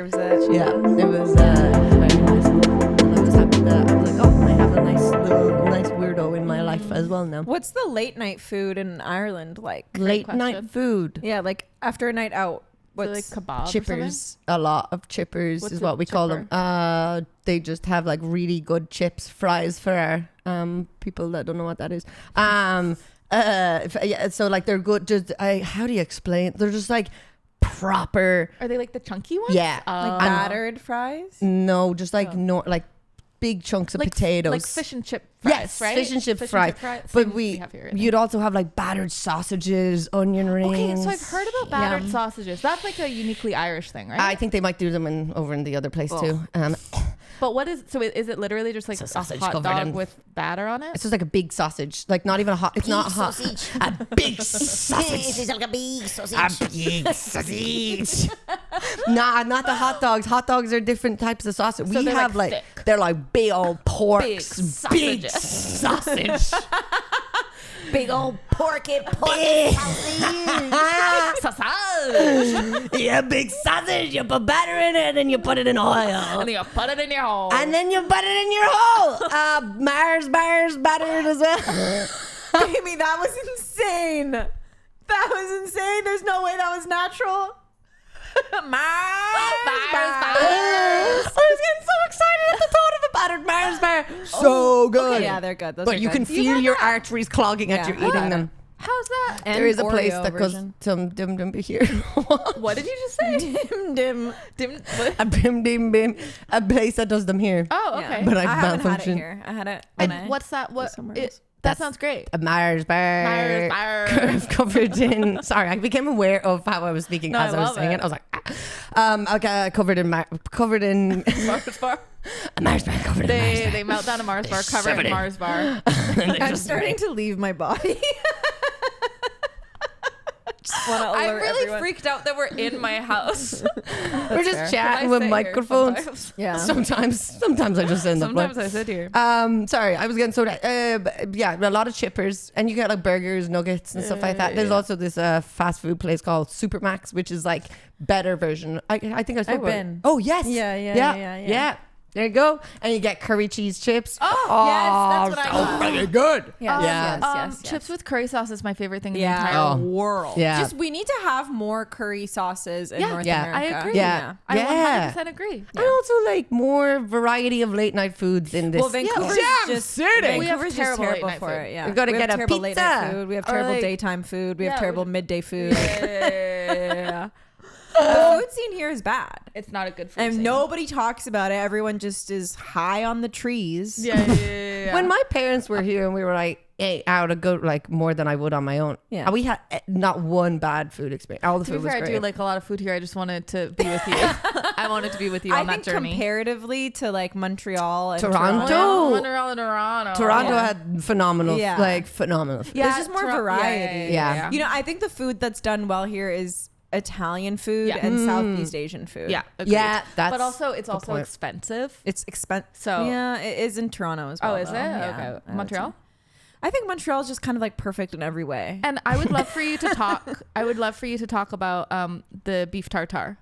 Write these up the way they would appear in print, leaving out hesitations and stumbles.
Yeah, it was very nice. And I was happy that I was like, oh, I have a nice weirdo in my life as well now. What's the late night food in Ireland like? Late night food. Yeah, like after a night out. What's like kebab? Chippers. A lot of chippers What's is a what we call them. chipper? They just have like really good chips, fries for our people that don't know what that is. So like they're good. Just how do you explain? They're just like proper. Are they like the chunky ones? Yeah. like battered fries? No, just like no, like big chunks of like potatoes, like fish and chip fries, yes, right? fish and chip fries. But Same we have here, I think. you'd also have like battered sausages, onion rings. Okay, so I've heard about battered Yum. sausages. That's like a uniquely Irish thing, right? I think they might do them over in the other place too. But what is is it literally just like It's a a sausage hot covered dog in- with batter on it? It's just like a big sausage, like not even a hot. It's not hot. Sausage. A big sausage. It's like a big sausage. A big sausage. Nah, not the hot dogs. Hot dogs are different types of sausage. So We they're, have like, like thick. they're like big old porks, Big big sausages. sausage. Big old porky Big. sausage. Sausage! Yeah, big sausage. You put batter in it and you put it in oil. And then you put it in your hole. And then you put it in your hole. Mars bars battered as well. Amy, that was insane. That was insane. There's no way that was natural. Mars bars. I was getting so excited at the thought of a battered Mars bar. So good. Okay, yeah, they're good. Those But are you good. can feel your arteries clogging as Yeah. you're eating them. How's that? And There is a Oreo place that goes version. dim dim dim here. What did you just say? Dim dim. What? A bim dim bim. A place that does them here. Oh, Yeah. okay. But I haven't had it malfunctioned. here. I had it. And when I what's that? What? was somewhere It, else. that sounds great. A Mars bar. Mars bar. Covered in. Sorry, I became aware of how I was speaking No, as I I was love saying it. it. I was like, okay, covered in Mars bar. a Mars bar. Covered in Mars bar. They melt down a Mars bar, cover shove it it in in. Mars bar. I'm starting to leave my body. Just want to alert I'm really everyone. freaked out that we're in my house. We're just fair. chatting I with stay here microphones. sometimes. Yeah. Sometimes I just end up like. Sometimes I sit here. Sorry, I was getting so yeah, a lot of chippers, and you get like burgers, nuggets, and stuff like that. There's also this fast food place called Supermax, which is like better version. I think I spoke I've about it. been. Oh yes, Yeah. There you go, and you get curry cheese chips. Oh, yes, that's what I got. freaking good. Yes, Yeah. yes. Chips with curry sauce is my favorite thing in Yeah. the entire Oh. world. Yeah, Just we need to have more curry sauces in Yeah. North Yeah. America. I agree. Yeah. I Yeah. 100% agree. and also like more variety of late night foods in this. Well, Vancouver's Jam just City. We have Vancouver's just terrible terrible late-night for food. it. Yeah, We gotta have get a terrible late pizza. night food. We have Or terrible like- daytime food. We have Yeah, terrible we- midday food. Yeah. The food scene here is bad, It's not a good food and scene. nobody talks about it. Everyone just is high on the trees. Yeah. When my parents were here and we were like, hey, I would go like more than I would on my own. Yeah. And we had not one bad food experience. All the To be food was fair, I great. do like a lot of food here. I just wanted to be with you. I wanted to be with you I on that think journey. comparatively to like Montreal and Toronto. Toronto. Toronto Yeah. had phenomenal, Yeah. like phenomenal food. There's just more variety. Yeah. You know, I think the food that's done well here is Italian food Yeah. and Southeast Asian food. Yeah. Agreed. Yeah, that's but also it's the also point. expensive. It's expensive. So- yeah, it is in Toronto as well. Oh, is it? though. Yeah, Okay. I would Montreal? say. I think Montreal is just kind of like perfect in every way. And I would love for you to talk. I would love for you to talk about the beef tartare.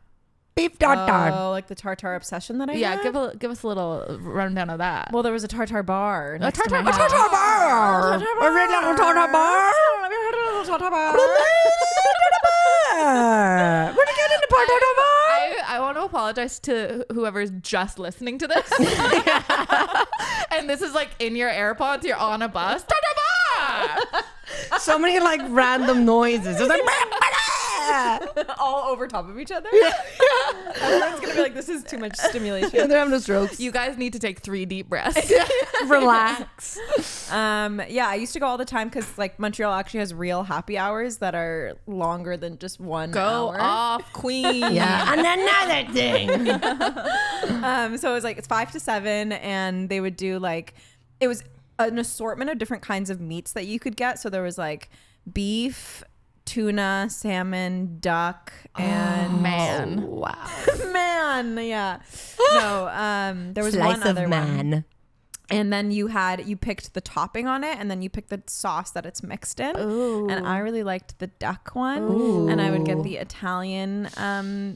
Beef tartare. Oh, like the tartare obsession that I Yeah, had? give us a little rundown of that. Well, there was a tartare bar. next to tartare my bar. house. Tartare bar. A red little tartare bar. Have you heard of the tartare bar? We're gonna get into tartare bar. I want to apologize to whoever's just listening to this. And this is like in your AirPods, you're on a bus. Tartare bar! So many like random noises. It's like All over top of each other. Everyone's gonna be like, "This is too much stimulation." they're having the strokes. You guys need to take 3 deep breaths. Relax. Yeah, I used to go all the time because like Montreal actually has real happy hours that are longer than just 1 Go hour. off, queen. Yeah. And another thing. So it was like it's 5 to 7, and they would do like it was an assortment of different kinds of meats that you could get. So there was like beef, tuna, salmon, duck, and Man. Wow. man, yeah. No, there was Slice one of other one. man. And then you picked the topping on it, and then you picked the sauce that it's mixed in. Ooh. And I really liked the duck one. Ooh. And I would get the Italian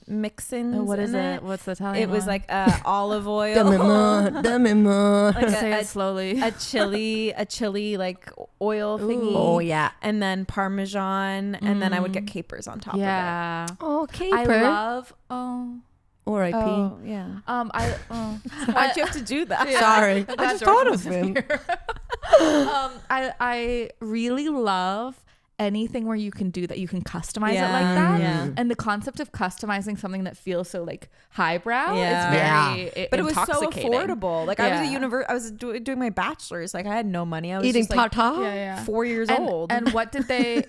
mix-ins. What is in it? What's the Italian It was one? like olive oil. Demi-mo. Like Say it slowly. a chili like oil thingy. Oh, yeah. And then Parmesan, and then I would get capers on top of it. Yeah. Oh, I caper. love. R.I.P. Oh, yeah. Why'd you have to do that? Yeah. Sorry. I'm I glad just George thought of wasn't him. here. I really love anything where you can do that, you can customize it like that. Yeah. And the concept of customizing something that feels so like highbrow Yeah. is very But it was so intoxicating. affordable. Like Yeah. I was doing my bachelor's. Like I had no money. I was Eating just like tartare. Yeah. 4 years old. And what did they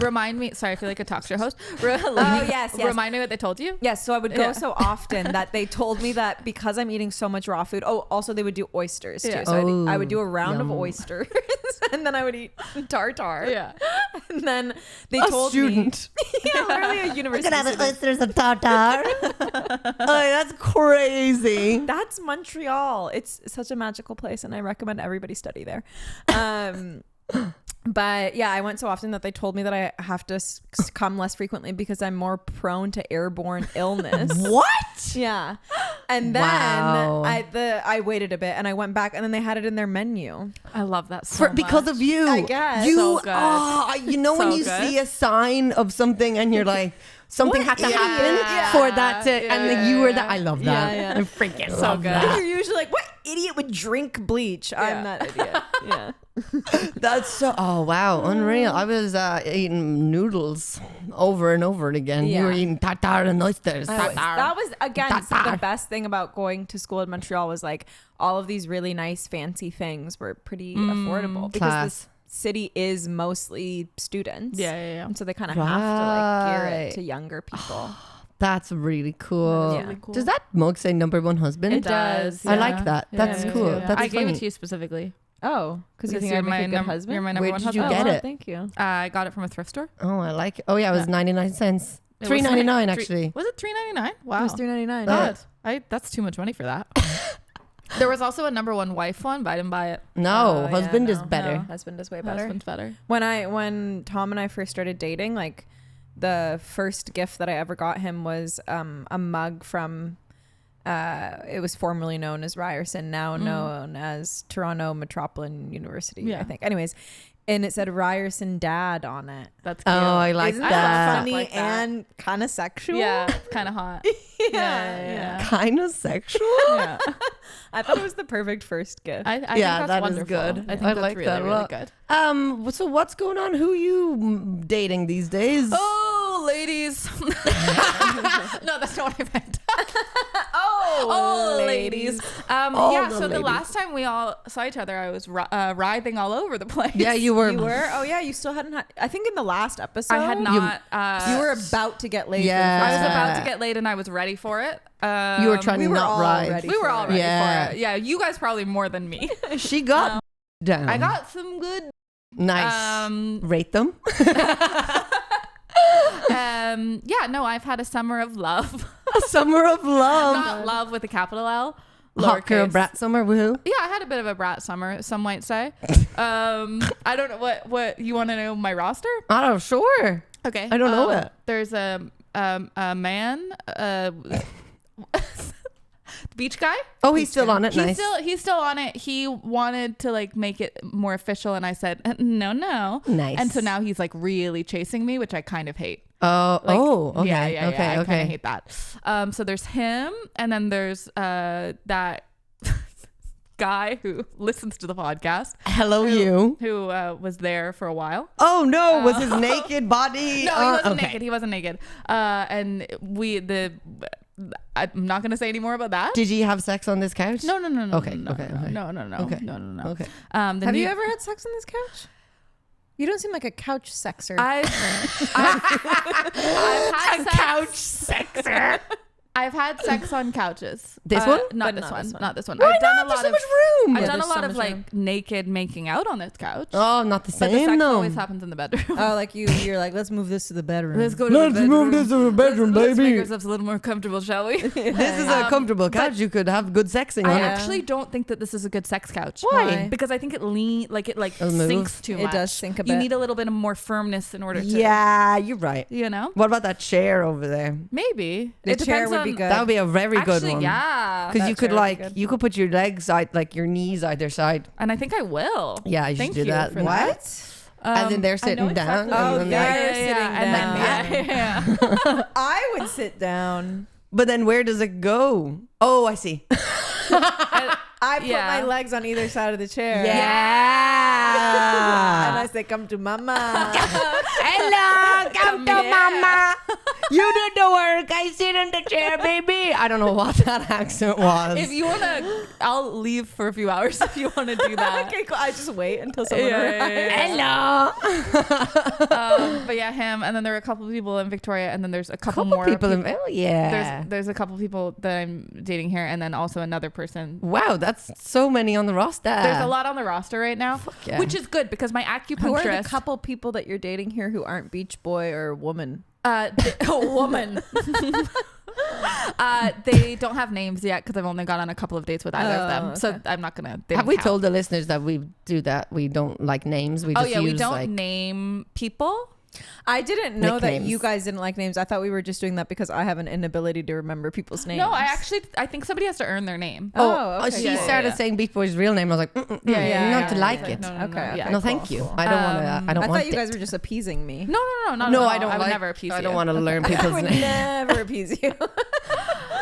remind me? Sorry, I feel like a talk show host. yes. Remind me what they told you. Yes, so I would go Yeah. so often that they told me that because I'm eating so much raw food. Oh, also they would do oysters too. Yeah. So I would do a round of yum. oysters, and then I would eat tartare. Yeah. And then they A told student. me, yeah, literally a university student. oysters and tartare. Oh, that's crazy. That's Montreal. It's such a magical place, and I recommend everybody study there. But yeah, I went so often that they told me that I have to come less frequently because I'm more prone to airborne illness. What? Yeah. And then Wow. I waited a bit and I went back, and then they had it in their menu. I love that so Because much. of you. I guess. You, So good. you know when So you good. see a sign of something and you're like, something had to happen Yeah. for that to, and Yeah, you were yeah. that. I love that. Yeah, yeah. I freaking So love good. that. You're usually like, what idiot would drink bleach? I'm that idiot. Yeah. That's so. Oh wow, unreal. I was eating noodles over and over again. You Yeah. were eating tartare and oysters. That was again Tartare. the best thing about going to school in Montreal was like all of these really nice fancy things were pretty affordable because class. this city is mostly students. Yeah. And so they kind of have to like gear Right. it to younger people. That's really cool. Yeah. Really cool. Does that mug say number one husband? It does. I yeah. like that. Yeah, That's me cool. too. That's I gave it funny. to you specifically. Oh, because you Because think you're I'd make my a good num- husband? You're my number Where one did you husband. get wow, it? Thank you. I got it from a thrift store. Oh, I like it. Oh yeah, it was Yeah. 99 cents. It was $3.99 three- actually. Was it $3.99? Wow. It was $3.99. Yeah. That's too much money for that. There was also a number one wife one, but I didn't buy it. No, Oh, yeah, husband is no. better. Husband is way better. Husband's better. When Tom and I first started dating, like the first gift that I ever got him was a mug from it was formerly known as Ryerson, now known as Toronto Metropolitan University, Yeah. I think. Anyways, and it said Ryerson Dad on it. That's cute. Oh, I like Isn't I love that. stuff funny like that. and kind of sexual? Yeah, it's kind of hot. yeah. Kind of sexual. Yeah. I thought it was the perfect first gift. I Yeah, think that's that is wonderful. good. I think I that's like really, that a really lot. good. So what's going on? Who you dating these days? Oh, ladies. No, that's not what I meant. Oh, ladies. All Yeah, the so the ladies. last time we all saw each other, I was writhing all over the place. Yeah, you were. You were? Oh, yeah. You still hadn't had. I think in the last episode, I had not. You were about to get laid. for the Yeah. I first was time. about to get laid and I was ready for it. You were trying we to were not all ride. ready. We were all ready Yeah. for it. Yeah, you guys probably more than me. She got down. I got some good. nice. Rate them. Yeah, no, I've had a summer of love. A summer of love. Not love with a capital L. Hot girl lowercase. brat summer. Woohoo. Yeah, I had a bit of a brat summer, some might say. I don't know what you want to know my roster? I don't. Sure. Okay. I don't know it. There's a man, beach guy. Oh, he's still on it. He's Nice. he's still on it. He wanted to like make it more official, and I said no. Nice. And so now he's like really chasing me, which I kind of hate. Oh. Like, Okay. Yeah. Okay. I kind Okay. of hate that. So there's him, and then there's that guy who listens to the podcast, Hello, you. who was there for a while. Oh no! Was his naked body? No, he wasn't okay. naked. He wasn't naked. And I'm not gonna say any more about that. Did you have sex on this couch? No. Okay, No. okay, No. okay. No. Okay. No. Okay. The Have new- you ever had sex on this couch? You don't seem like a couch sexer. I've had sex. Couch sexer. I've had sex on couches. This one? Not But this not one. this one. Not this one. Why I've done not? a There's lot so of much room. I've Yeah, done a there's lot so of much like room. naked making out on this couch. Oh, not the But the same sex though. always happens in the bedroom. Oh, like you're like, let's move this to the bedroom. Let's go to Let's the bedroom. move this to the bedroom, Let's make baby. ourselves a little more comfortable, shall we? This is a comfortable couch. You could have good sexing I on it. actually don't think that this is a good sex couch. Why? Because I think it It'll move. sinks too It much. does sink a You bit. need a little bit of more firmness in order to. Yeah, you're right. You know. What about that chair over there? Maybe The it chair depends would be on- good. That would be a very good Actually, one. yeah. Because That you could chair would be like good. you could put your legs side, like your knees either side. And I think I will. Yeah, you should Thank do that. for What? As in they're I know sitting down. exactly. Oh, and then they're like- sitting down. And then, yeah. I would sit down. But then where does it go? Oh, I see. I put Yeah. my legs on either side of the chair. And Yeah. I say, come to mama. Hello, come to here. mama. You did the work. I sit in the chair, baby. I don't know what that accent was. If you wanna, I'll leave for a few hours if you wanna do that. Okay, cool. I just wait until someone Yeah, arrives. yeah, yeah. Hello. But yeah, him, and then there were a couple people in Victoria, and then there's a couple, Couple more people. Oh yeah. There's a couple people that I'm dating here, and then also another person. Wow, that's so many on the roster. There's a lot on the roster right now, yeah. which is good because my Who are the acupuncturist, couple people that you're dating here who aren't beach boy or woman? a woman, they don't have names yet because I've only gone on a couple of dates with either of them, Oh, so okay. I'm not gonna. They Have don't we count. told the listeners that we do that? We don't like names. We Oh just yeah, use we don't like name people. I didn't know that Nicknames. you guys didn't like names. I thought we were just doing that because I have an inability to remember people's names. No, I think somebody has to earn their name. Oh, okay. she Yeah, yeah, started yeah. saying Beach Boy's real name. I was like, not to like it. No, Okay, yeah. No, thank you. I don't want to. I don't I want thought you it. guys were just appeasing me. No, No, I don't. I would like- never appease you. I don't want to learn I people's would names. never appease you.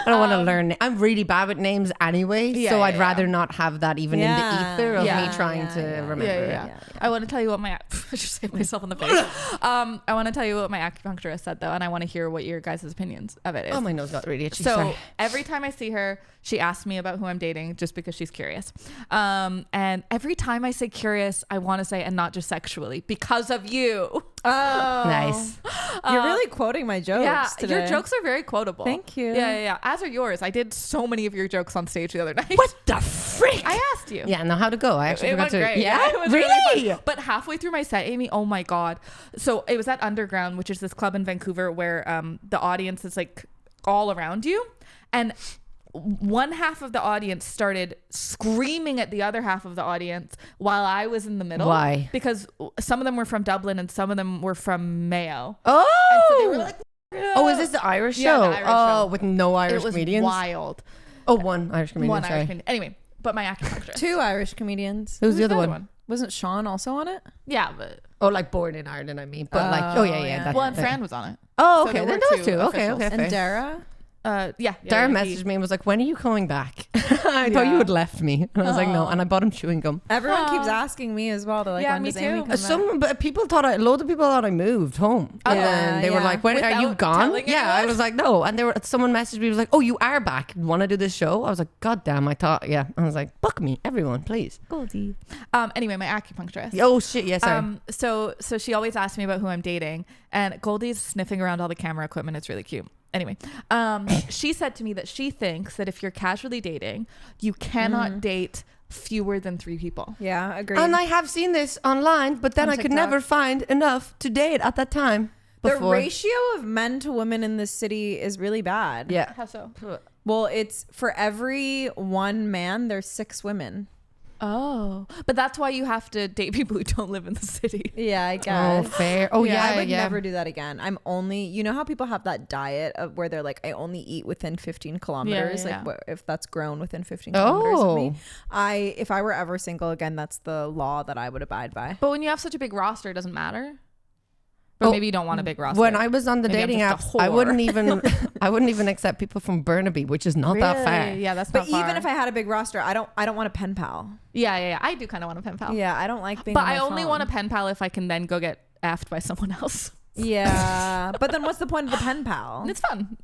I don't want to learn. I'm really bad with names anyway, Yeah, so yeah, I'd yeah. rather not have that even in the Yeah. ether of Yeah. me trying to Yeah, remember. Yeah. it. I want to tell you what my I just hit myself in the face. I want to tell you what my acupuncturist said though, and I want to hear what your guys' opinions of it is. Oh, my nose got really itchy. So Sorry. every time I see her, she asks me about who I'm dating just because she's curious. And every time I say curious, I want to say, and not just sexually, because of you. Oh, Nice. You're really quoting my jokes. Yeah, today. your jokes are very quotable. Thank you. Yeah. As are yours. I did so many of your jokes on stage the other night. What the frick? I asked you. Yeah, now how'd it go? I actually It forgot went to. great. Yeah, it was really? fun. But halfway through my set, Amy, oh my god! So it was at Underground, which is this club in Vancouver where the audience is like all around you, and one half of the audience started screaming at the other half of the audience while I was in the middle. Why? Because some of them were from Dublin and some of them were from Mayo. Oh. And so they were like, Oh, is this the Irish Yeah, show? the Irish oh, show. with no Irish it was comedians. wild. Oh, one Irish comedian. One sorry. Irish comedian. Anyway, but my acupuncturist. Two Irish comedians. Who's the other one? Wasn't Sean also on it? Yeah, but Oh, like born in Ireland. I mean, but like, oh yeah. yeah. That, well, and that- Fran was on it. Oh, So okay. there Then were those two two. Okay, officials. okay. And fair. Dara? Yeah. Dara he- messaged me and was like, "When are you coming back?" I thought you had left me, and I was like, "No." And I bought him chewing gum. Everyone keeps asking me as well. They're like, Yeah, when me does Amy too. come back? Some but people thought loads of people thought I moved home, Oh, and they were yeah. like, "When are you Without gone?" telling Yeah, I anyone? was like, "No," and someone messaged me was like, "Oh, you are back. Want to do this show?" I was like, "God damn!" I thought, yeah. I was like, "Book me, everyone, please." Goldie. Anyway, my acupuncturist. Oh shit! Yeah, sorry. So she always asks me about who I'm dating, and Goldie's sniffing around all the camera equipment. It's really cute. Anyway, she said to me that she thinks that if you're casually dating, you cannot date fewer than 3 people. Yeah, agreed. And I have seen this online, but then On I could TikTok. never find enough to date at that time. the Before. ratio of men to women in this city is really bad. Yeah. How so? Well, it's for every 1 man, there's 6 women. Oh, but that's why you have to date people who don't live in the city. Yeah, I Oh, guess. fair. Oh yeah, I would yeah. never do that again. I'm only, you know how people have that diet of where they're like, I only eat within 15 kilometers. yeah. Like what, if that's grown within 15 kilometers of me. Oh. If I were ever single again, that's the law that I would abide by. But when you have such a big roster, it doesn't matter. Or Oh, maybe you don't want a big roster. When I was on the Maybe I'm dating just a apps, I whore. wouldn't even accept people from Burnaby, which is not that far. Really? Yeah, that's But not far. even if I had a big roster, I don't want a pen pal. yeah, I do kind of want a pen pal. Yeah, I don't like being But on my I only phone. want a pen pal if I can then go get effed by someone else. Yeah, but then what's the point of the pen pal? It's fun.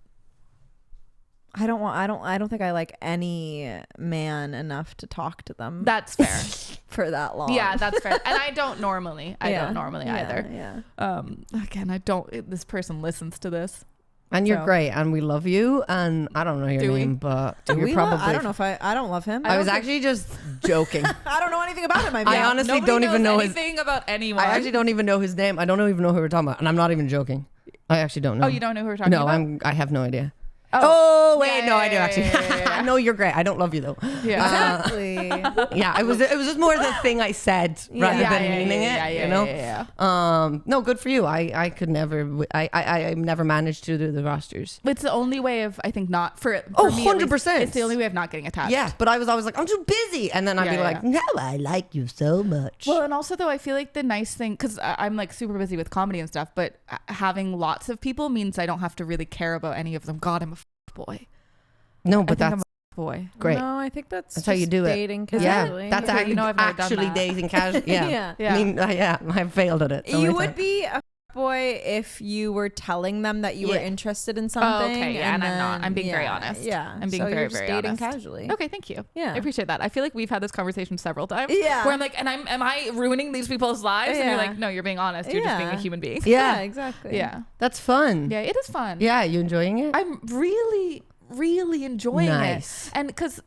I don't think I like any man enough to talk to them That's fair. for that long. Yeah, that's fair. And I don't normally. I don't normally Yeah, either. Yeah. Again, I don't. This person listens to this. And you're So- great, and we love you. And I don't know your Do we? name, but Do you're we probably. I don't know if I don't love him. I was actually just joking. I don't know anything about him. I honestly don't even know his. anything about anyone. I actually don't even know his name. I don't even know who we're talking about, and I'm not even joking. I actually don't know. Oh, you don't know who we're talking No, about? I have no idea. Oh. Wait, Yeah, no, yeah, I do yeah, actually. yeah. No, you're great. I don't love you though. Yeah. Exactly. Yeah, it was just more the thing I said rather Yeah, than yeah, meaning yeah, it. yeah, You know. yeah. No, good for you. I could never. I never managed to do the rosters. It's the only way of, I think, not for Oh, me, at least, 100%. It's the only way of not getting attached. Yeah, but I was always like, I'm too busy, and then I'd Yeah, be yeah, like, no, I like you so much. Well, and also though, I feel like the nice thing, because I'm like super busy with comedy and stuff, but having lots of people means I don't have to really care about any of them. God, I'm a boy. No, I but think I'm that's a boy. great. No, I think that's how you just do it. dating Is casually. Yeah, that's Okay, you know I've never done actually that. dating casual. Yeah. Yeah. Yeah. I mean, yeah, I've failed at it. So You many would times. be a boy if you were telling them that you were Yeah. interested in something. okay, yeah, and I'm not. I'm being very yeah, honest. Yeah, I'm being so very, you're just very dating honest. casually. Okay, thank you. Yeah. I appreciate that. I feel like we've had this conversation several times. Yeah. Where I'm like, am I ruining these people's lives? And you're Yeah. like, no, you're being honest. You're just being a Yeah. human being. Yeah, exactly. Yeah. that's fun. Yeah, it is fun. Yeah, you enjoying it? I'm really enjoying Nice. it. And because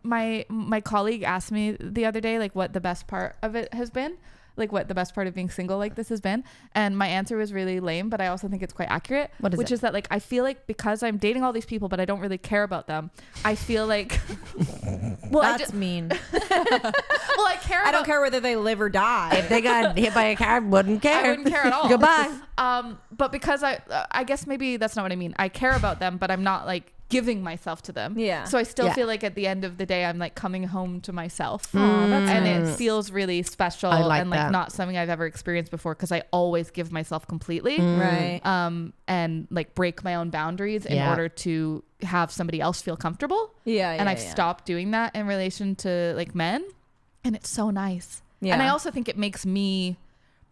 my colleague asked me the other day like what the best part of it has been, like what the best part of being single like this has been, and my answer was really lame, but I also think it's quite accurate. What is which it? is that like I feel like because I'm dating all these people but I don't really care about them, I feel like well That's mean. I care about, I don't care whether they live or die. If they got hit by a car, wouldn't care. I wouldn't care at all. Goodbye. But because I guess maybe that's not what I mean. I care about them, but I'm not like giving myself to them. Yeah. So I still Yeah. feel like at the end of the day, I'm like coming home to myself. Aw, that's And nice. it feels really special I like and like that. not something I've ever experienced before because I always give myself completely. Right. And like break my own boundaries in Yeah. order to have somebody else feel comfortable. Yeah. And I've yeah. stopped doing that in relation to like men. And it's so nice. Yeah. And I also think it makes me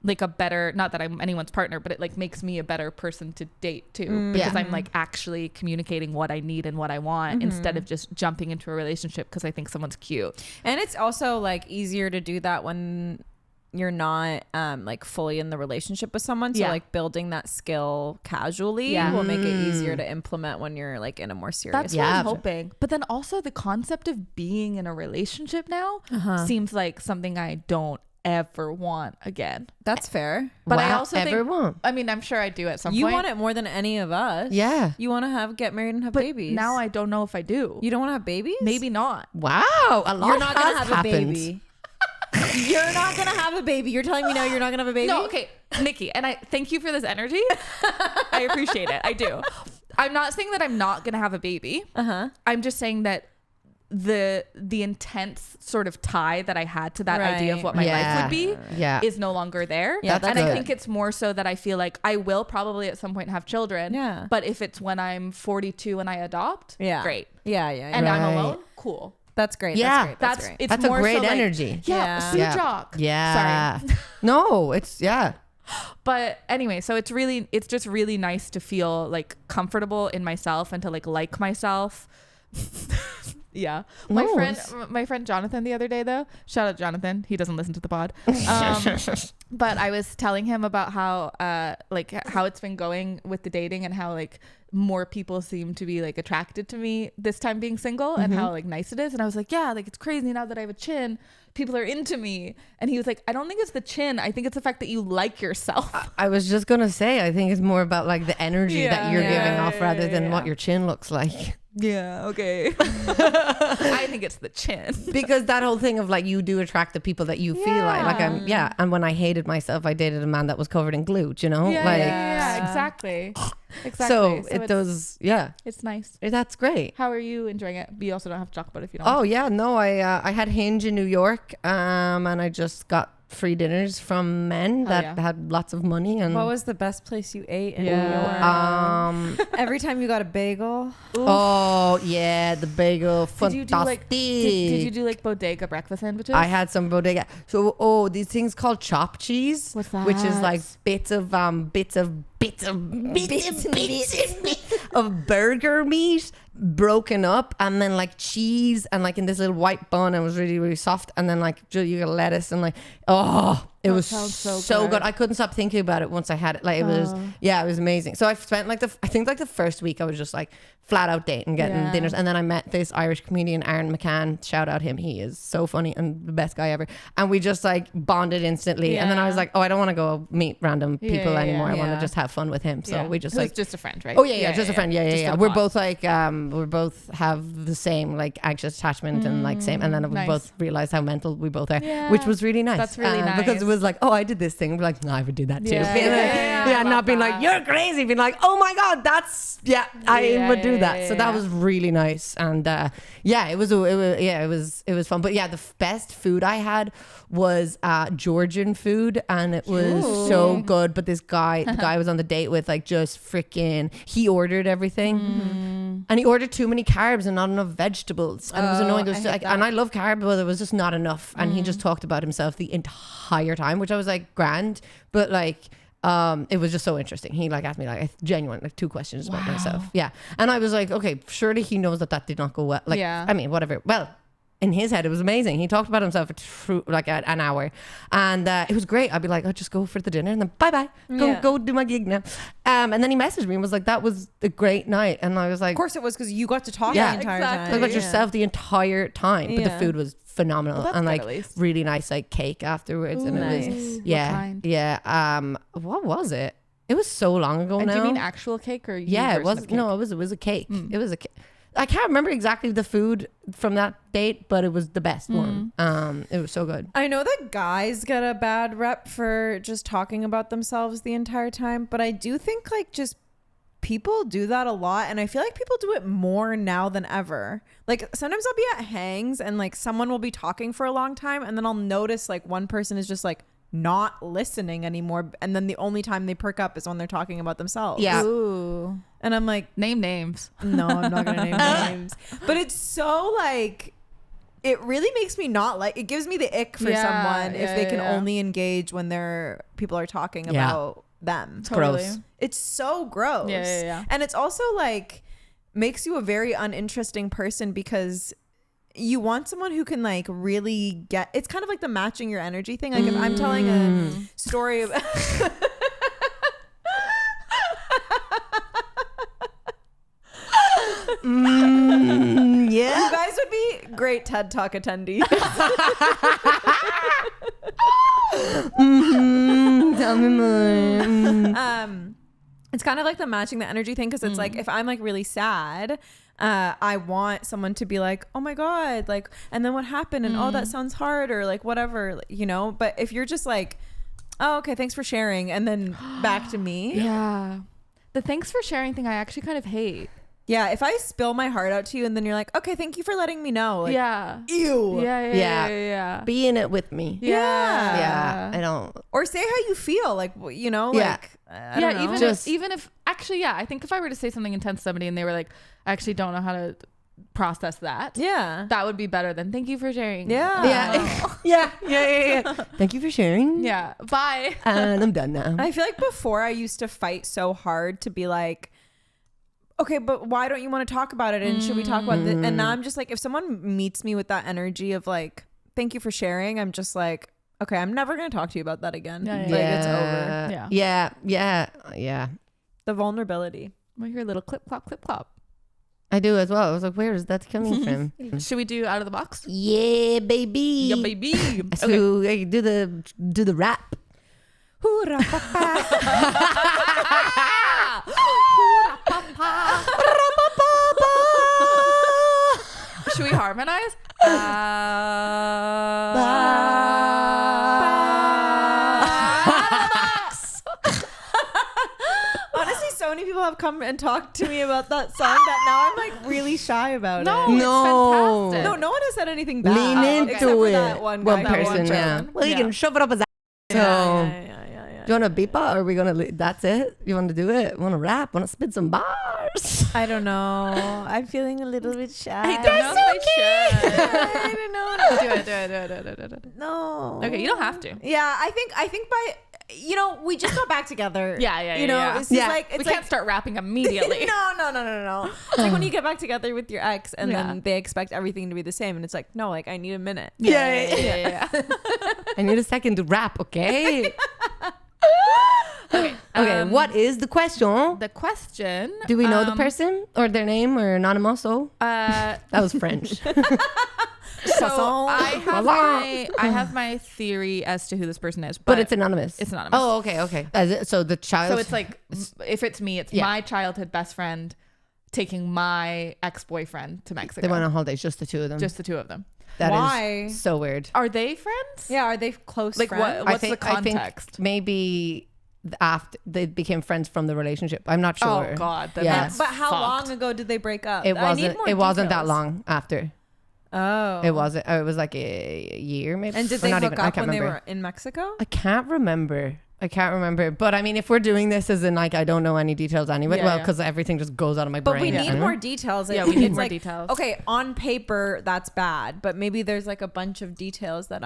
like a better, not that I'm anyone's partner, but it like makes me a better person to date too, because Yeah. I'm like actually communicating what I need and what I want instead of just jumping into a relationship because I think someone's cute. And it's also like easier to do that when you're not like fully in the relationship with someone. So Yeah. like building that skill casually Yeah. will make it easier to implement when you're like in a more serious That's Yeah. what I'm hoping. But then also the concept of being in a relationship now seems like something I don't ever want again. That's fair. But I Wow, also ever think, want. I mean, I'm sure I do at some You point. want it more than any of us. Yeah. You want to get married and have but babies. now I don't know if I do. You don't want to have babies? Maybe not. Wow, a lot You're not going has to have happened. a baby. You're not going to have a baby. You're telling me no, you're not going to have a baby? No, okay, Nikki, and I thank you for this energy. I appreciate it. I do. I'm not saying that I'm not gonna have a baby. I'm just saying that the intense sort of tie that I had to that idea of Right. what my life would be Yeah. is no longer there. Yeah, That's and I good. think it's more so that I feel like I will probably at some point have children. Yeah. But if it's when I'm 42 and I adopt, Yeah. great. Yeah. And Right. I'm alone, cool. That's great. Yeah. That's great. That's great. It's That's a more great so like- energy. Yeah, Yeah. see Yeah. jock. Yeah. Sorry. No, it's yeah. But anyway, so it's just really nice to feel like comfortable in myself and to like myself. Yeah. My friend Jonathan the other day though, shout out Jonathan, he doesn't listen to the pod. But I was telling him about how how it's been going with the dating and how like more people seem to be like attracted to me this time being single and how like nice it is. And I was like, yeah, like it's crazy now that I have a chin, people are into me. And he was like, I don't think it's the chin, I think it's the fact that you like yourself. I was just gonna say, I think it's more about like the energy that you're giving off rather than what your chin looks like. Yeah, okay. I think it's the chin. Because that whole thing of like you do attract the people that you feel like I'm and when I hated myself, I dated a man that was covered in glue, you know? Yeah, like yeah, exactly. Exactly. so it it's, does It's nice. that's great. How are you enjoying it? You also don't have to talk about it if you don't. Oh yeah, no, I had Hinge in New York, and I just got free dinners from men that had lots of money. And What was the best place you ate in New Yeah. York? Every time you got a bagel. oh yeah, the bagel, Did you fantastic. do did you do like bodega breakfast sandwiches? I had some bodega. So these things called chop cheese, What's which is that? like bits of bits of burger meat broken up, and then like cheese, and like in this little white bun. It was really, really soft, and then like you got lettuce, and like it was sounds so so good. good. I couldn't stop thinking about it once I had it. Like it was, it was amazing. So I spent like I think the first week I was just like flat out dating, getting dinners, and then I met this Irish comedian, Aaron McCann. Shout out him, he is so funny and the best guy ever. And we just like bonded instantly. And then I was like, I don't want to go meet random people anymore. I want to just have fun with him. So we just like just a friend, right? Oh yeah, just a friend. Yeah. We're pod. both like we both have the same like anxious attachment and like same, and then we both realized how mental we both are, which was really nice. That's really nice because it was like, I did this thing. We're like, no, I would do that too. Yeah, Not being like, you're crazy, being like, oh my god, that's I would do that. So that was really nice, and it was fun. But the best food I had was Georgian food, and it was so good. But this guy, the guy I was on the date with, like just freaking, he ordered everything, and he ordered too many carbs and not enough vegetables, and it was annoying. It was like, and I love carbs, but it was just not enough, and he just talked about himself the entire time, which I was like, grand, but like it was just so interesting. He like asked me like genuine like 2 questions about myself. And I was like, okay, surely he knows that did not go well. Like, I mean, whatever. Well, in his head, it was amazing. He talked about himself for like an hour, and it was great. I'd be like, just go for the dinner, and then bye, go do my gig now. And then he messaged me and was like, that was a great night, and I was like, Of course it was, because you got to talk the entire time. Talk about yourself the entire time, but the food was phenomenal, and like really nice like cake afterwards. And nice. It was what was it? It was so long ago now. Do you mean actual cake or it was it was a cake. It was a cake. I can't remember exactly the food from that date, but it was the best one. It was so good. I know that guys get a bad rep for just talking about themselves the entire time, but I do think like just people do that a lot, and I feel like people do it more now than ever. Like sometimes I'll be at hangs and like someone will be talking for a long time, and then I'll notice like one person is just like not listening anymore, and then the only time they perk up is when they're talking about themselves. Ooh. And I'm like, name names. no, I'm not gonna name names, but it's so like, it really makes me not like, it gives me the ick for someone if they can only engage when people are talking about them. It's gross. It's so gross. And it's also like makes you a very uninteresting person, because you want someone who can like really get, it's kind of like the matching your energy thing. Like if I'm telling a story about you guys would be great TED Talk attendees. Tell me more. It's kind of like the matching the energy thing, because it's like if I'm like really sad, I want someone to be like, oh my god, like, and then what happened, and oh, that sounds hard, or like whatever, you know. But if you're just like, oh, okay, thanks for sharing, and then back to me. The thanks for sharing thing I actually kind of hate. If I spill my heart out to you and then you're like, okay, thank you for letting me know. Like, ew. Yeah. Be in it with me. Yeah. I don't. Or say how you feel, like, you know, like, I don't know. Even if actually, I think if I were to say something intense to somebody and they were like, I actually don't know how to process that. That would be better than thank you for sharing. Yeah. Thank you for sharing. Bye. And I'm done now. I feel like before I used to fight so hard to be like, okay, but why don't you want to talk about it? And should we talk about this? And now I'm just like, if someone meets me with that energy of like, thank you for sharing, I'm just like, okay, I'm never going to talk to you about that again. Like it's over. Yeah. The vulnerability. Well, you're a little clip clop. I do as well. I was like, where is that coming from? Should we do out of the box? Yeah, baby. Yeah, baby. So okay. Do the rap. Should we harmonize? Honestly, so many people have come and talked to me about that song that now I'm like really shy about it. No, it's fantastic. No one has said anything bad. Lean into except for it. that one One guy. person, That one Well, you can shove it up his ass. So. Yeah. Do you want to beep or are we gonna? That's it. You want to do it? Want to rap? Want to spit some bars? I don't know. I'm feeling a little bit shy. I don't know if I should. I don't know. Do it. No. Okay, you don't have to. Yeah, I think by we just got back together. Yeah. You know, it's just like we can't start rapping immediately. No. It's like when you get back together with your ex and then they expect everything to be the same, and it's like, no, like I need a minute. Yeah. I need a second to rap. Okay. Okay. What is the question? The question. Do we know the person or their name or anonymous? That was French. So I have my theory as to who this person is, but it's anonymous. It's anonymous. Oh, okay. So the child. So it's like, if it's me, it's my childhood best friend taking my ex-boyfriend to Mexico. They went on holidays, just the two of them. Just the two of them. Why? So weird. Are they friends? Yeah, are they close like friends? what's the context? I think maybe after they became friends from the relationship. I'm not sure. Oh God. But how long ago did they break up? It wasn't that long after. Oh. It wasn't. It was like a year maybe. And did they hook up when they were in Mexico? I can't remember. But I mean, if we're doing this as in like I don't know any details anyway, because everything just goes out of my brain. But we need more details. Yeah, we need more details. Okay, on paper that's bad, but maybe there's like a bunch of details that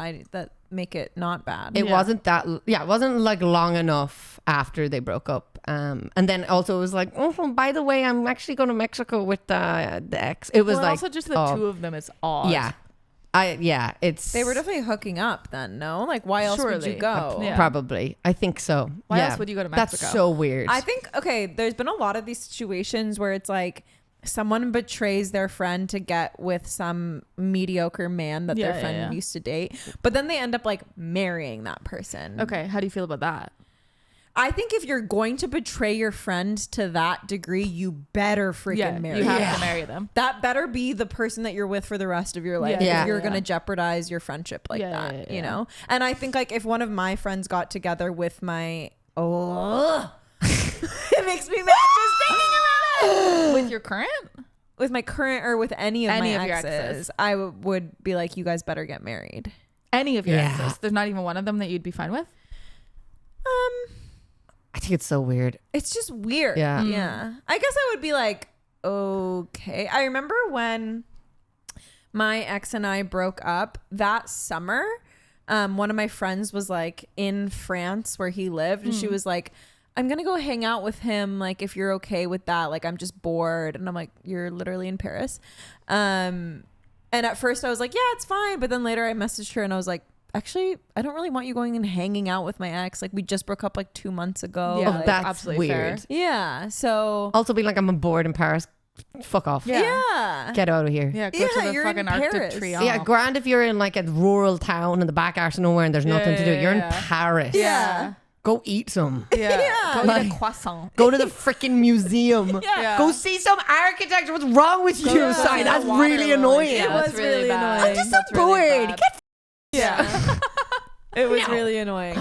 make it not bad. It wasn't that. Yeah, it wasn't like long enough after they broke up. And then also it was like, oh, by the way, I'm actually going to Mexico with the ex. It was like also just the two of them is odd. Yeah. It's they were definitely hooking up then, no? Like why else would you go? Probably. I think so. Why else would you go to Mexico? That's so weird. I think there's been a lot of these situations where it's like someone betrays their friend to get with some mediocre man that their friend used to date, but then they end up like marrying that person. Okay, how do you feel about that? I think if you're going to betray your friend to that degree, you better freaking marry them. You have to marry them. That better be the person that you're with for the rest of your life. If you're going to jeopardize your friendship like that, you know? And I think like if one of my friends got together with my, it makes me mad just thinking about it. With your current? With my current or with any of my exes, I would be like, you guys better get married. Any of your exes? There's not even one of them that you'd be fine with? I think it's so weird. It's just weird. Yeah. Yeah. I guess I would be like, okay. I remember when my ex and I broke up that summer, one of my friends was like in France where he lived, and she was like, I'm going to go hang out with him. Like, if you're okay with that, like, I'm just bored. And I'm like, you're literally in Paris. And at first I was like, yeah, it's fine. But then later I messaged her and I was like, actually, I don't really want you going and hanging out with my ex. Like, we just broke up like 2 months ago. Yeah, like, that's absolutely weird. Fair. Yeah. So Also be like, I'm bored in Paris. Fuck off. yeah. Get out of here. Yeah, go to the you're fucking in Arctic Paris. Triumph. Yeah, grand if you're in like a rural town in the back arse of nowhere and there's nothing to do. You're in yeah. Paris. Yeah. Go eat some. Yeah. Go eat Like- a croissant. Go to the freaking museum. Yeah. Go see some architecture. What's wrong with you? to Sorry, the that's water really lilies. annoying. Yeah, It that's was really really bad. annoying. I'm just so That's really bored. bad. Get Yeah. It was really annoying.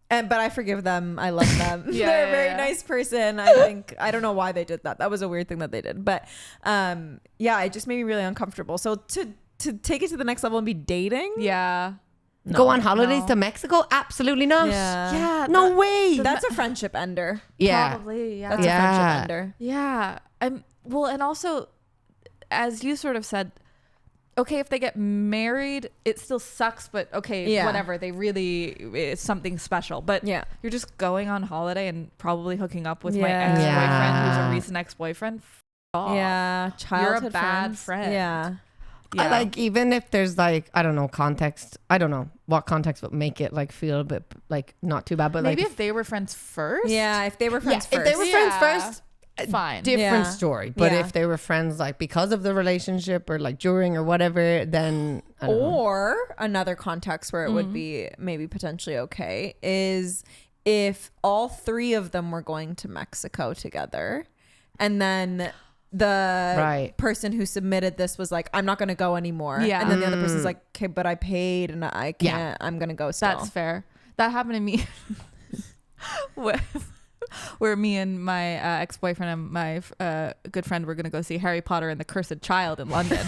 But I forgive them. I love them. Yeah, They're a yeah, very yeah. nice person. I don't know why they did that. That was a weird thing that they did. But it just made me really uncomfortable. So to take it to the next level and be dating. Yeah. Go on holidays to Mexico? Absolutely not. Yeah. No way. That's a friendship ender. Yeah. Probably. Yeah. That's a friendship ender. Yeah. Well, and also, as you sort of said, okay, if they get married, it still sucks, but okay, whatever. They really, it's something special. But you're just going on holiday and probably hooking up with my ex-boyfriend who's a recent ex-boyfriend. Yeah. Childhood You're a bad friends. friend. Yeah. I like, even if there's like, I don't know, context. I don't know what context would make it like feel a bit like not too bad, but maybe like if they were friends first. Yeah. If they were friends first. if they were friends first, fine. different story. But Yeah. if they were friends like because of the relationship or like during or whatever, then I don't know. Or another context where it would be maybe potentially okay is if all three of them were going to Mexico together, and then the person who submitted this was like, I'm not going to go anymore. Yeah. And then the other person's like, okay, but I paid and I can't, I'm going to go still. That's fair. That happened to me where me and my ex-boyfriend and my good friend were going to go see Harry Potter and the Cursed Child in London.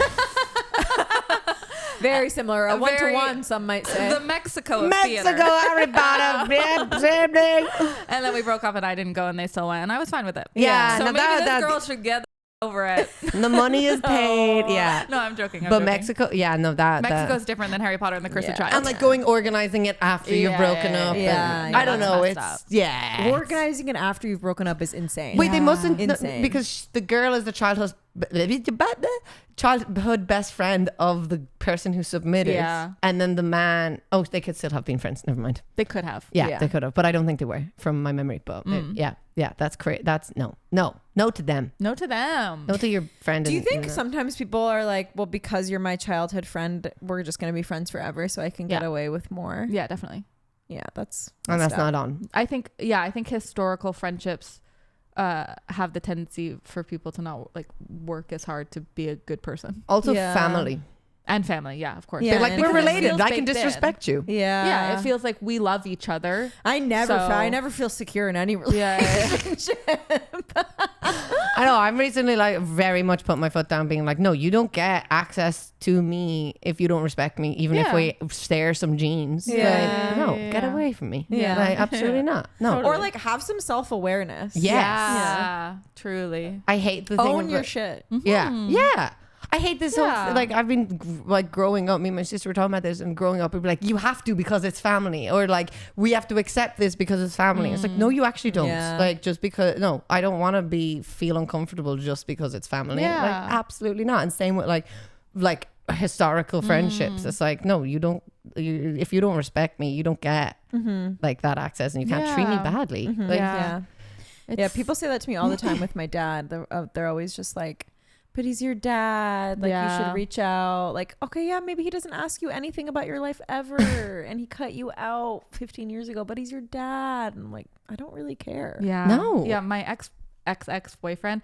Very similar. A Very- 1-to-1, some might say. The Mexico of Mexico, theater. everybody. Yeah, same thing. And then we broke up and I didn't go and they still went and I was fine with it. Yeah, So no, maybe that- this girl should get over it. The money is paid. Yeah. No, I'm joking. I'm But joking. Mexico, yeah, no, that. Mexico's different than Harry Potter and the Cursed Child. And like going organizing it after you've Yeah, broken yeah, up. yeah, and yeah, I don't that's know. messed It's up. yeah. Organizing it after you've broken up is insane. Wait, they mustn't Insane. because the girl is the childhood best friend of the person who submitted. Yeah. And then the man. Oh, they could still have been friends. Never mind. They could have. Yeah, Yeah. they could have, but I don't think they were from my memory. But yeah, that's great. That's no to them. No to them. No to your friend. Do you and, think know. sometimes people are like, well, because you're my childhood friend, we're just going to be friends forever so I can get Yeah. away with more? Yeah, definitely. Yeah, that's And that's messed up. not on. I think historical friendships have the tendency for people to not like work as hard to be a good person. Also, Yeah. family. And family, yeah, of course. Yeah, They're like, and we're because it related. feels I can baked in. disrespect you. Yeah. Yeah, it feels like we love each other. I never So- I never feel secure in any Yeah. I know. I'm recently like very much put my foot down, being like, no, you don't get access to me if you don't respect me, even if Yeah. we share some genes. Yeah. Like, no, Yeah. get away from me. Yeah. Like, absolutely not. No. Totally. Or like have some self-awareness. Yes. Yeah, truly. I hate the thing. Own of your like- shit. Yeah. Yeah. I hate this whole Yeah. like I've been like growing up. Me and my sister were talking about this, and growing up, we'd be like, "You have to because it's family," or like, "We have to accept this because it's family." It's like, no, you actually don't. Yeah. Like, just because no, I don't want to feel uncomfortable just because it's family. Yeah. Like, absolutely not. And same with like historical friendships. It's like, no, you don't. If you don't respect me, you don't get like that access, and you can't treat me Yeah. badly. Like, Yeah. Yeah, It's- people say that to me all the time with my dad. They're always just like, but he's your dad. Like, you Yeah. should reach out. Like, okay, yeah, maybe he doesn't ask you anything about your life ever. And he cut you out 15 years ago, but he's your dad. And I'm like, I don't really care. Yeah. No. Yeah, my ex-boyfriend,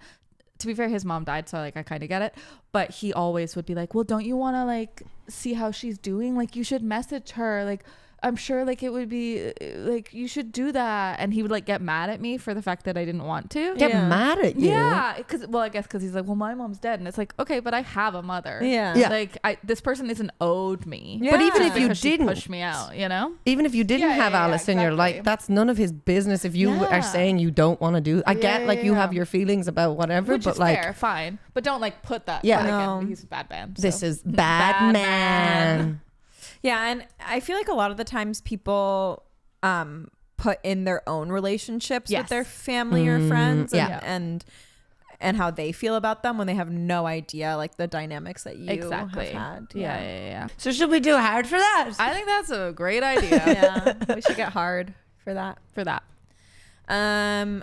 to be fair, his mom died, so like I kind of get it. But he always would be like, well, don't you want to like see how she's doing? Like, you should message her. Like, I'm sure like it would be like you should do that. And he would like get mad at me for the fact that I didn't want to. get Yeah. mad at you. Yeah, I guess because he's like, well, my mom's dead, and it's like, okay, but I have a mother. Yeah. Yeah. Like this person isn't owed me. Yeah. But even Just if you because she didn't, push me out, you know. even if you didn't Yeah, have yeah, yeah, Alice in your life, exactly. that's none of his business. If you Yeah. are saying you don't want to do, I Yeah, get yeah, like you yeah. have your feelings about whatever, Which but is like fair, fine, but don't like put that. Yeah. but No. again, he's a bad man. this so. is bad, Bad man. man. Yeah, and I feel like a lot of the times people put in their own relationships with Yes. their family or friends yeah. and how they feel about them when they have no idea like the dynamics that you Exactly. have had. Yeah. So should we do hard for that? I think that's a great idea Yeah. We should get hard for that. for that.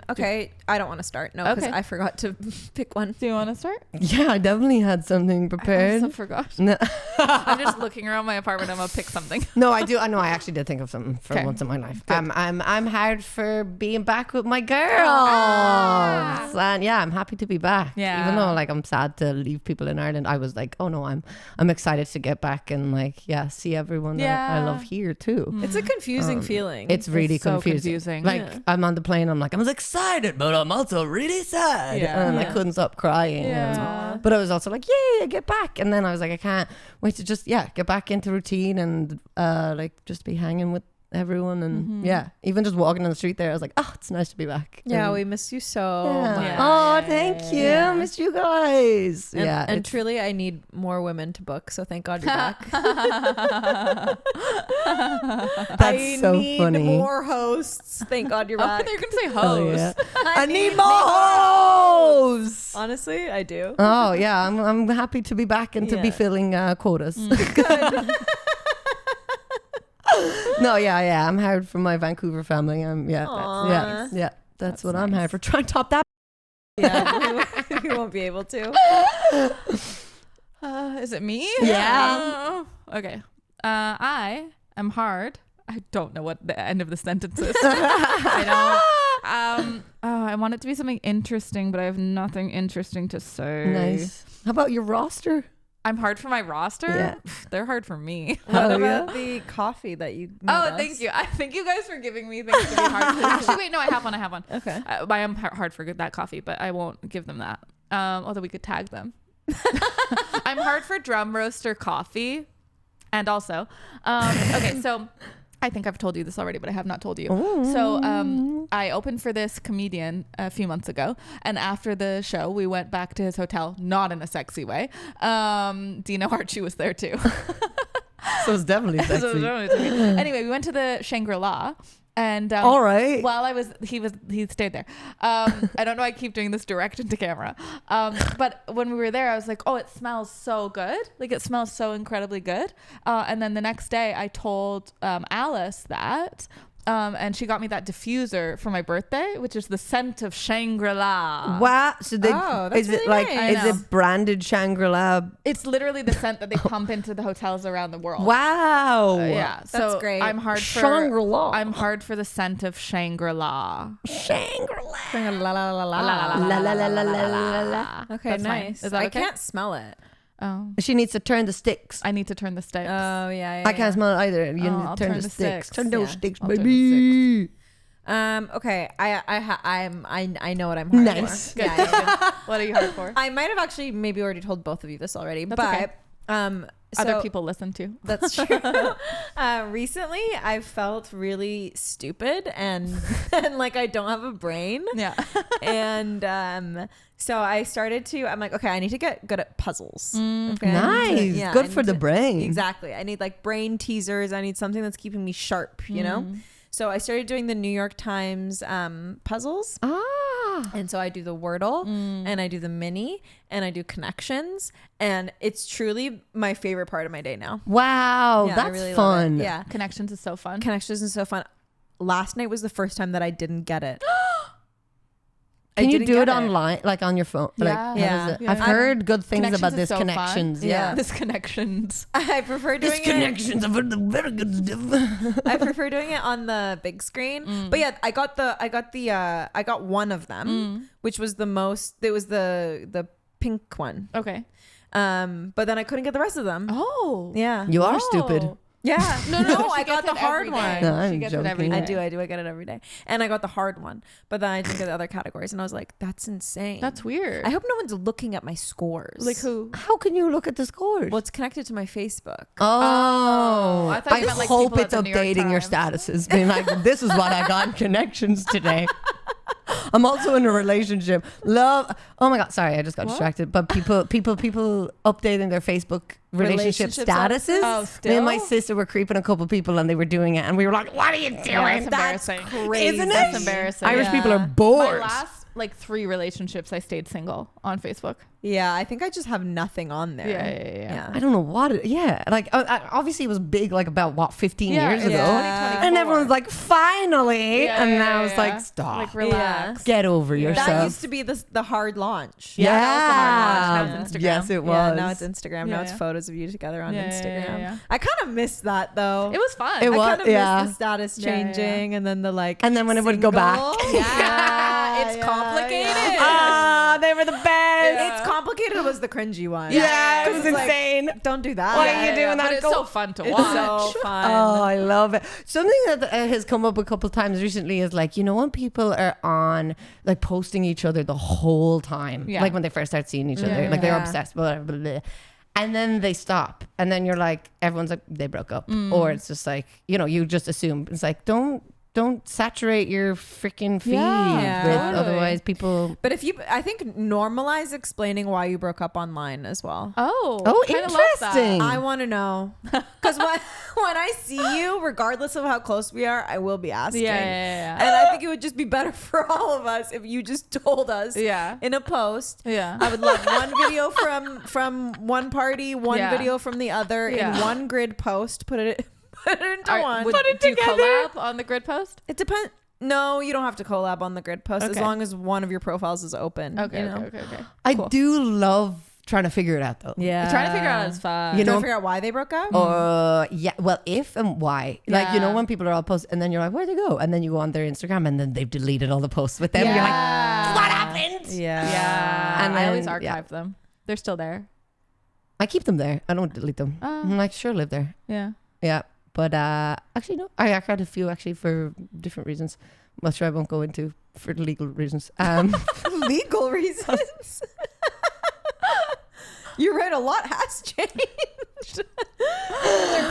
Okay, I don't want to start. No, because Okay. I forgot to pick one. Do you want to start? Yeah, I definitely had something I prepared. also forgot. No, I'm just looking around my apartment. I'm gonna pick something. no, I do. I know. I actually did think of something for Okay. once in my life. I'm hard for being back with my girls, and yeah, I'm happy to be back. Yeah. Even though like I'm sad to leave people in Ireland, I was like, oh no, I'm excited to get back and like see everyone that I Yeah. love here too. It's a confusing feeling. It's really so confusing. confusing. Like Yeah. I'm on the plane, I'm like, I was excited, but I'm also really sad. Yeah. And I Yeah. couldn't stop crying. Yeah. But I was also like, yay, I get back. And then I was like, I can't wait to just get back into routine and like just be hanging with everyone and even just walking on the street there, I was like, oh, it's nice to be back. yeah, And- we miss you so yeah. much. Yeah. Oh, Yeah, thank yeah, you. yeah. Miss you guys. And, yeah. and it's- truly, I need more women to book. So thank God you're back. That's so funny. more hosts. Thank God you're Oh, back. they're gonna say Oh, host. yeah. I need more hoes. Honestly, I do. Oh yeah, I'm happy to be back and to be Yeah. filling quotas. No, yeah, I'm hired for my Vancouver family. Aw. That's what I'm hired for. Try and top that. Yeah, we won't be able to. Is it me? Yeah. Okay. I am hard. I don't know what the end of the sentence is. I don't. I want it to be something interesting, but I have nothing interesting to say. Nice. How about your roster? I'm hard for my roster. Yeah. They're hard for me. What Oh, about the coffee that you made Oh, us? thank you. I thank you guys for giving me things to be hard for. Actually, wait, no, I have one. Okay. I am hard for that coffee, but I won't give them that. Although we could tag them. I'm hard for drum roaster coffee. And also, okay, so I think I've told you this already, but I have not told you. So I opened for this comedian a few months ago, and after the show, we went back to his hotel, not in a sexy way. Dino Archie was there too. So it's definitely sexy. Anyway, we went to the Shangri-La. And all right, while he stayed there. I don't know. I keep doing this direct into camera. But when we were there, I was like, oh, it smells so good. Like it smells so incredibly good. And then the next day I told Alice that. And she got me that diffuser for my birthday, which is the scent of Shangri-La. Wow. So they, that's is it really like, nice. is it branded Shangri-La? It's literally the scent that they pump into the hotels around the world. Wow. Yeah. So That's great. I'm hard Shangri-La. I'm hard for the scent of Shangri-La. Shangri-La. La la la la la. La la la la la la la. Okay, That's fine. nice. Is that I okay? can't smell it. Oh, She needs to turn the sticks. I need to turn the sticks. Oh yeah. I can't smell it either. You need to I'll turn the sticks. Turn those Yeah. sticks, I'll turn the baby. Okay. I know what I'm hard Nice. for. Yeah. What are you hard for? I might have actually maybe already told both of you this already, That's but okay. Other people listen to. That's true. Recently, I felt really stupid and like I don't have a brain. Yeah. And so I started to. I'm like, okay, I need to get good at puzzles. Okay, Nice. I Good need for the brain. Exactly. I need like brain teasers. I need something that's keeping me sharp. You know. So I started doing the New York Times puzzles. And so I do the Wordle and I do the mini and I do connections, and it's truly my favorite part of my day now. Wow, Yeah, I that's really love fun. it. Yeah. Connections is so fun. Connections is so fun. Last night was the first time that I didn't get it. Can you didn't do get it online, like on your phone? Like, Yeah. how Yeah. does it- Yeah. I've heard good things Connections about is this so fun. connections. Yeah. Yeah. This connections. I prefer doing it. Connections. I've heard the very good stuff. I prefer doing it on the big screen. But yeah, I got one of them, which was the most. It was the pink one. Okay. But then I couldn't get the rest of them. Oh. Yeah. You are Oh. stupid. Yeah. No, She I got gets the it hard every one. day. No, I'm She gets it every joking. day. I do. I get it every day. And I got the hard one. But then I didn't get the other categories. And I was like, that's insane. That's weird. I hope no one's looking at my scores. Like who? How can you look at the scores? Well, it's connected to my Facebook. Oh, I thought you meant, like, hope people at it's the New York updating your Times. statuses, being like, "This is what I got in connections today." I'm also in a relationship. Love. Oh my god, sorry, I just got distracted. But people updating their Facebook relationship Relationship statuses. statuses? Oh, Me and my still? sister were creeping a couple people, and they were doing it, and we were like, "What are you doing?" Yeah, that's embarrassing. crazy. Isn't it? That's embarrassing. Irish Yeah. people are My bored. last like 3 relationships, I stayed single on Facebook. Yeah, I think I just have nothing on there. Yeah. I don't know what. Like obviously it was big, like about what 15 years it's ago, 2024. and everyone's like, "Finally!" Yeah, and yeah, now yeah, it's like, yeah. "Stop, Like relax. get over That yourself." used to be the hard launch. Yeah, that was the hard launch. Now it's Instagram. Yes, it was. Yeah, now it's Instagram. Yeah, now it's yeah. photos of you together on Yeah, yeah, Instagram. yeah, yeah. I kind of miss that though. It was fun. It I was- kind of yeah. miss the status Yeah, yeah, yeah. changing and then the like. And then when it would go back. single. Yeah, it's complicated. Ah, they were the best. Yeah. It's complicated. Was the cringy one. Yeah, it 'Cause was it's like, insane. don't do that. Why are you doing that? But it's Go- so fun to It's watch. so fun. Oh, I love it. Something that has come up a couple times recently is like, you know, when people are on like posting each other the whole time, Yeah. like when they first start seeing each other, Yeah, like they're yeah. obsessed, blah, blah, blah. And then they stop, and then you're like, everyone's like, they broke up, or it's just like, you know, you just assume it's like, don't saturate your freaking feed Yeah, with totally. otherwise people. But I think normalize explaining why you broke up online as well. Oh, kinda love that. interesting. I want to know because when I see you, regardless of how close we are, I will be asking. Yeah. And I think it would just be better for all of us if you just told us Yeah. in a post. Yeah. I would love one video from one party, one Yeah. video from the other in Yeah. one grid post. Put it into one. Do you collab on the grid post? It depends. No, you don't have to collab on the grid post as Okay. long as one of your profiles is open. Okay, you know? okay. I Cool. do love trying to figure it out though. Yeah. Trying to figure out is fun. You Trying know, to figure out why they broke up. yeah, well, if and why. Like, you know, Yeah. when people are all posting and then you're like, where'd they go? And then you go on their Instagram and then they've deleted all the posts with them. You're like, what happened? Yeah. Yeah. And I always then- archive them. They're still there. I keep them there. I don't delete them. Oh. I'm like, sure, live there. Yeah. Yeah. But actually, no. I archived a few actually for different reasons. I'm not sure I won't go into for legal reasons. Legal reasons. You're right. A lot has changed.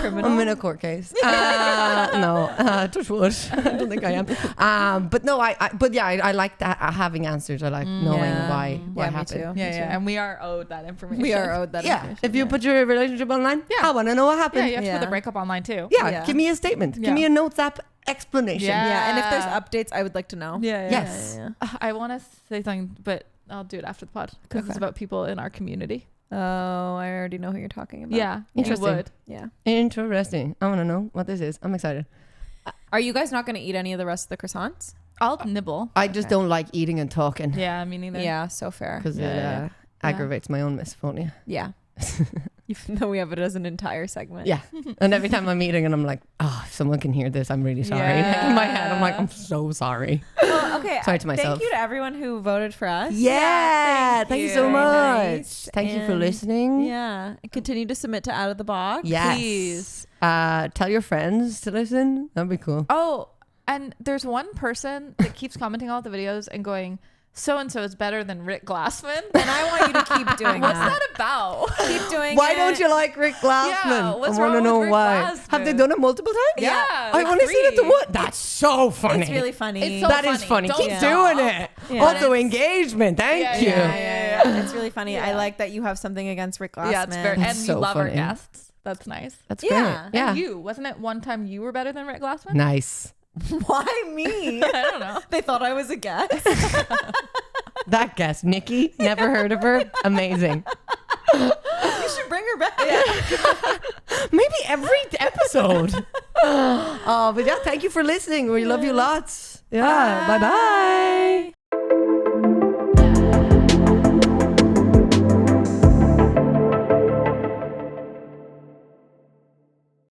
I'm in a court case. No, touch wood. I don't think I am. But no, I like that having answers. I like knowing why me happened. too. Yeah. And we are owed that information. We are owed that. Yeah, information. if you put your relationship online, Yeah. I want to know what Yeah, happened. you have to put the breakup online too. Yeah, give me a statement. Yeah. Give me a notes app explanation. Yeah. Yeah, and if there's updates, I would like to know. Yeah. Yes. I want to say something, but I'll do it after the pod because it's about people in our community. Oh, I already know who you're talking about. Yeah, Interesting. you would. Yeah. Interesting. I want to know what this is. I'm excited. Are you guys not going to eat any of the rest of the croissants? I'll nibble. I just don't like eating and talking Yeah, me neither. Yeah, so fair. because Yeah. it aggravates my own misophonia. Yeah. Even though we have it as an entire segment. Yeah. And every time I'm eating and I'm like, oh, if someone can hear this, I'm really sorry. Yeah. Like in my head, I'm like, I'm so sorry. Well, okay. Sorry to myself. Thank you to everyone who voted for us. Yeah. Thank you so Very much. nice. Thank you for And listening. Yeah. And continue to submit to Out of the Box. Yes. Please. Tell your friends to listen. That'd be cool. Oh, and there's one person that keeps commenting on all the videos and going, so and so is better than Rick Glassman. And I want you to keep doing What's that. that about? Keep doing Why it. don't you like Rick Glassman? Yeah, what's I want to wrong know with Rick why. Glassman? Have they done it multiple times? Yeah, I like want to see it the 3. what? That's so funny. It's really funny. It's so That is funny. funny. Keep Don't doing stop. it. Yeah. Also engagement. Thank you. Yeah. It's really funny. I like that you have something against Rick Glassman. Yeah, it's very, That's and so you love funny. our guests. That's nice. That's Yeah. great. Yeah. And you, wasn't it one time you were better than Rick Glassman? Nice. Why me? I don't know. They thought I was a guest. That guest, Nikki. Never heard of her. Amazing. You should bring her back. Maybe every episode. Oh, but yeah, thank you for listening. We love you lots. Yeah. Bye bye.